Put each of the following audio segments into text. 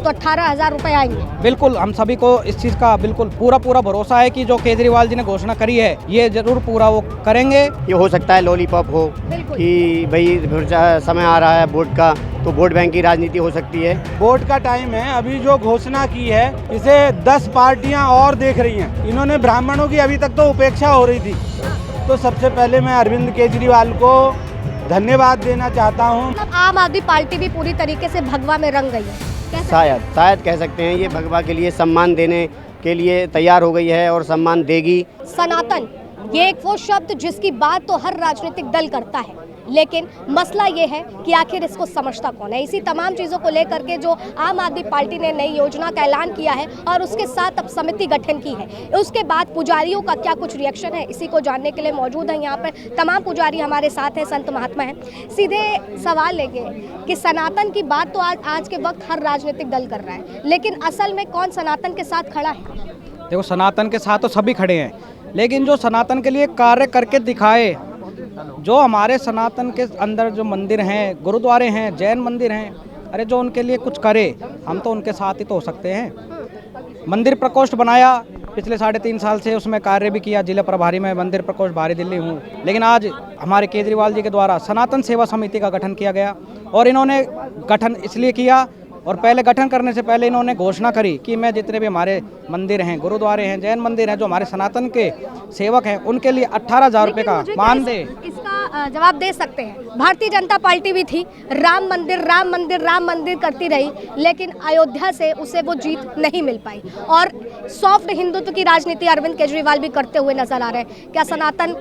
तो 18,000 रुपए आएंगे। बिल्कुल, हम सभी को इस चीज़ का बिल्कुल पूरा भरोसा है कि जो केजरीवाल जी ने घोषणा करी है ये जरूर पूरा वो करेंगे। ये हो सकता है लॉलीपॉप हो कि भाई समय आ रहा है वोट का, तो वोट बैंक की राजनीति हो सकती है। वोट का टाइम है, अभी जो घोषणा की है इसे 10 पार्टियां और देख रही हैं। इन्होंने ब्राह्मणों की अभी तक तो उपेक्षा हो रही थी। तो सबसे पहले मैं अरविंद केजरीवाल को धन्यवाद देना चाहता हूं। मतलब आम आदमी पार्टी भी पूरी तरीके से भगवा में रंग गई है, शायद कह सकते हैं ये भगवा के लिए सम्मान देने के लिए तैयार हो गई है और सम्मान देगी। सनातन ये एक वो शब्द जिसकी बात तो हर राजनीतिक दल करता है, लेकिन मसला ये है कि आखिर इसको समझता कौन है। इसी तमाम चीज़ों को लेकर के जो आम आदमी पार्टी ने नई योजना का ऐलान किया है और उसके साथ अब समिति गठन की है, उसके बाद पुजारियों का क्या कुछ रिएक्शन है, इसी को जानने के लिए मौजूद है यहाँ पर तमाम पुजारी हमारे साथ हैं, संत महात्मा हैं। सीधे सवाल लेंगे कि सनातन की बात तो आज के वक्त हर राजनीतिक दल कर रहा है, लेकिन असल में कौन सनातन के साथ खड़ा है? देखो, सनातन के साथ तो सभी खड़े हैं, लेकिन जो सनातन के लिए कार्य करके दिखाए, जो हमारे सनातन के अंदर जो मंदिर हैं, गुरुद्वारे हैं, जैन मंदिर हैं, अरे जो उनके लिए कुछ करे, हम तो उनके साथ ही तो हो सकते हैं। मंदिर प्रकोष्ठ बनाया पिछले 3.5 साल से, उसमें कार्य भी किया, जिला प्रभारी में मंदिर प्रकोष्ठ बाहरी दिल्ली हूँ। लेकिन आज हमारे केजरीवाल जी के द्वारा सनातन सेवा समिति का गठन किया गया और इन्होंने गठन इसलिए किया, और पहले गठन करने से पहले इन्होंने घोषणा करी कि मैं जितने भी हमारे मंदिर हैं, गुरुद्वारे हैं, जैन मंदिर हैं, जो हमारे सनातन के सेवक हैं, उनके लिए 18,000 रुपये का मानदेय। इसका जवाब दे सकते हैं। भारतीय जनता पार्टी भी थी, राम मंदिर करती रही, लेकिन अयोध्या से उसे वो जीत नहीं मिल पाई और सॉफ्ट हिंदुत्व की राजनीति अरविंद केजरीवाल भी करते हुए नजर आ रहे हैं। क्या सनातन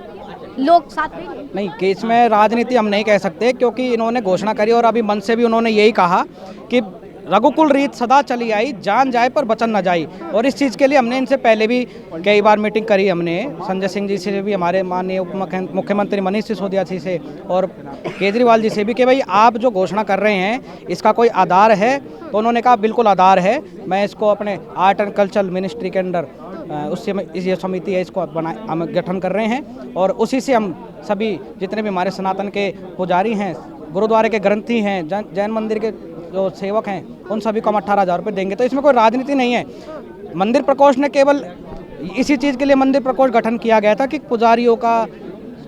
लोग साथ देंगे? नहीं, केस में राजनीति हम नहीं कह सकते, क्योंकि इन्होंने घोषणा करी और अभी मन से भी उन्होंने यही कहा कि रघुकुल रीत सदा चली आई, जान जाए पर बचन न जाए। और इस चीज़ के लिए हमने इनसे पहले भी कई बार मीटिंग करी। हमने संजय सिंह जी से भी, हमारे माननीय उप मुख्यमंत्री मनीष सिसोदिया जी से और केजरीवाल जी से भी कि भाई आप जो घोषणा कर रहे हैं इसका कोई आधार है? तो उन्होंने कहा बिल्कुल आधार है, मैं इसको अपने आर्ट एंड कल्चर मिनिस्ट्री के अंडर उससे ये समिति है, इसको हम गठन कर रहे हैं और उसी से हम सभी जितने भी हमारे सनातन के पुजारी हैं, गुरुद्वारे के ग्रंथी हैं, जैन मंदिर के जो सेवक हैं, उन सभी को हम 18,000 रुपये देंगे। तो इसमें कोई राजनीति नहीं है। मंदिर प्रकोष्ठ ने केवल इसी चीज़ के लिए मंदिर प्रकोष्ठ गठन किया गया था कि पुजारियों का,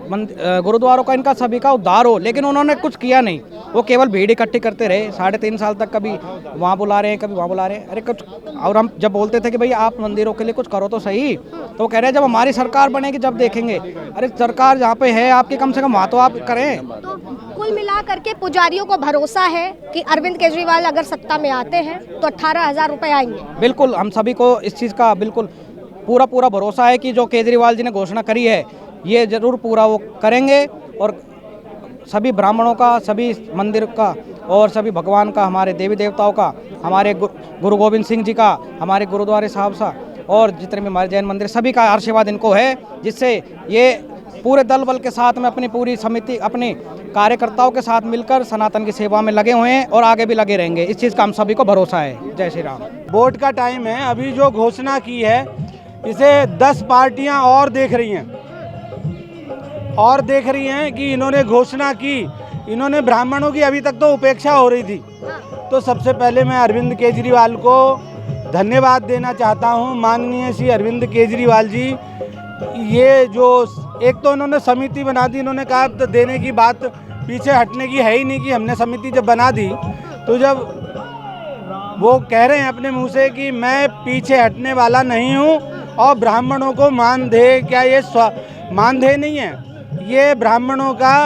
गुरुद्वारों का, इनका सभी का उद्धार हो, लेकिन उन्होंने कुछ किया नहीं। वो केवल भीड़ इकट्ठी करते रहे 3.5 साल तक, कभी वहाँ बुला रहे हैं, कभी वहाँ बुला रहे हैं। अरे कुछ, और हम जब बोलते थे कि भाई आप मंदिरों के लिए कुछ करो तो सही, तो वो कह रहे हैं जब हमारी सरकार बनेगी जब देखेंगे। अरे सरकार जहाँ पे है आपकी, कम से कम वहाँ तो आप करें। तो कुल मिला करके पुजारियों को भरोसा है कि अरविंद केजरीवाल अगर सत्ता में आते हैं तो 18,000 रुपये आएंगे। बिल्कुल, हम सभी को इस चीज़ का बिल्कुल पूरा भरोसा है कि जो केजरीवाल जी ने घोषणा करी है ये जरूर पूरा वो करेंगे और सभी ब्राह्मणों का, सभी मंदिर का और सभी भगवान का, हमारे देवी देवताओं का, हमारे गुरु गोविंद सिंह जी का, हमारे गुरुद्वारे साहब सा और जितने भी हमारे जैन मंदिर, सभी का आशीर्वाद इनको है, जिससे ये पूरे दल बल के साथ में अपनी पूरी समिति, अपने कार्यकर्ताओं के साथ मिलकर सनातन की सेवा में लगे हुए हैं और आगे भी लगे रहेंगे। इस चीज़ का हम सभी को भरोसा है। जय श्री राम। वोट का टाइम है, अभी जो घोषणा की है इसे 10 पार्टियां और देख रही हैं कि इन्होंने घोषणा की, इन्होंने ब्राह्मणों की अभी तक तो उपेक्षा हो रही थी। तो सबसे पहले मैं अरविंद केजरीवाल को धन्यवाद देना चाहता हूं। माननीय श्री अरविंद केजरीवाल जी, ये जो एक तो इन्होंने समिति बना दी, इन्होंने कहा तो देने की बात पीछे हटने की है ही नहीं कि हमने समिति जब बना दी, तो जब वो कह रहे हैं अपने मुंह से कि मैं पीछे हटने वाला नहीं हूं और ब्राह्मणों को मानदेय, क्या ये मानदेय नहीं है, ये ब्राह्मणों का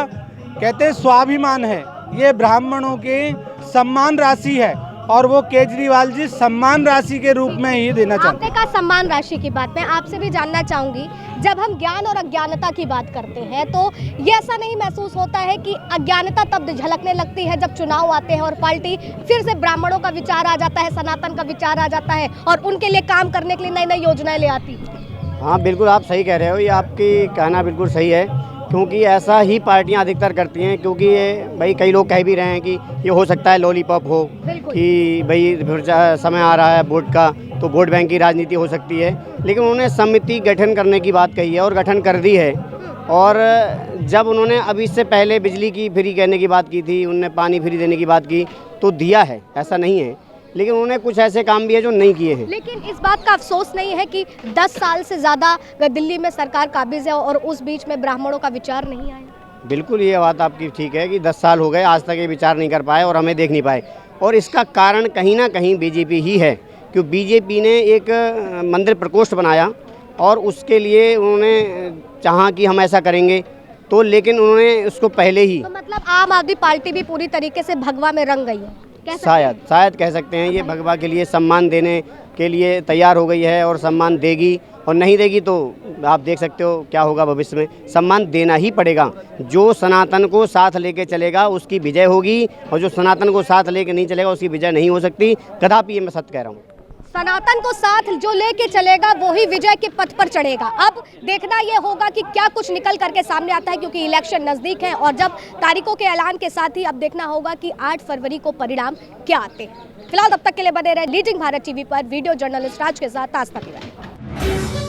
कहते हैं स्वाभिमान है, ये ब्राह्मणों की सम्मान राशि है और वो केजरीवाल जी सम्मान राशि के रूप में ही देना चाहते हैं। आपने कहा सम्मान राशि की बात, मैं आपसे भी जानना चाहूंगी, जब हम ज्ञान और अज्ञानता की बात करते हैं तो ये ऐसा नहीं महसूस होता है कि अज्ञानता तब झलकने लगती है जब चुनाव आते हैं और पार्टी फिर से ब्राह्मणों का विचार आ जाता है, सनातन का विचार आ जाता है और उनके लिए काम करने के लिए नई नई योजनाएं ले आती है? हाँ बिल्कुल, आप सही कह रहे हो, ये आपकी कहना बिल्कुल सही है, क्योंकि ऐसा ही पार्टियां अधिकतर करती हैं। क्योंकि ये भाई कई लोग कह भी रहे हैं कि ये हो सकता है लॉलीपॉप हो कि भाई समय आ रहा है वोट का, तो वोट बैंक की राजनीति हो सकती है। लेकिन उन्होंने समिति गठन करने की बात कही है और गठन कर दी है। और जब उन्होंने अभी इससे पहले बिजली की फ्री करने की बात की थी, उन्होंने पानी फ्री देने की बात की, तो दिया है, ऐसा नहीं है। लेकिन उन्होंने कुछ ऐसे काम भी है जो नहीं किए हैं। लेकिन इस बात का अफसोस नहीं है कि 10 साल से ज़्यादा दिल्ली में सरकार काबिज है और उस बीच में ब्राह्मणों का विचार नहीं आया। बिल्कुल ये बात आपकी ठीक है कि 10 साल हो गए, आज तक ये विचार नहीं कर पाए और हमें देख नहीं पाए, और इसका कारण कहीं ना कहीं बीजेपी ही है, क्योंकि बीजेपी ने एक मंदिर प्रकोष्ठ बनाया और उसके लिए उन्होंने चाहा कि हम ऐसा करेंगे, तो लेकिन उन्होंने उसको पहले ही तो मतलब आम आदमी पार्टी भी पूरी तरीके से भगवा में रंग गई है, कह सकते हैं? शायद कह सकते हैं, ये भगवा के लिए सम्मान देने के लिए तैयार हो गई है और सम्मान देगी, और नहीं देगी तो आप देख सकते हो क्या होगा भविष्य में। सम्मान देना ही पड़ेगा, जो सनातन को साथ लेके चलेगा उसकी विजय होगी, और जो सनातन को साथ लेके नहीं चलेगा उसकी विजय नहीं हो सकती कदापि, ये मैं सत्य कह रहा हूँ। सनातन को साथ जो लेके चलेगा वो ही विजय के पथ पर चढ़ेगा। अब देखना ये होगा कि क्या कुछ निकल करके सामने आता है, क्योंकि इलेक्शन नज़दीक है और जब तारीखों के ऐलान के साथ ही अब देखना होगा कि 8 फरवरी को परिणाम क्या आते हैं। फिलहाल तब तक के लिए बने रहे लीडिंग भारत टीवी पर वीडियो जर्नलिस्ट राज के साथ आस्था तिवारी।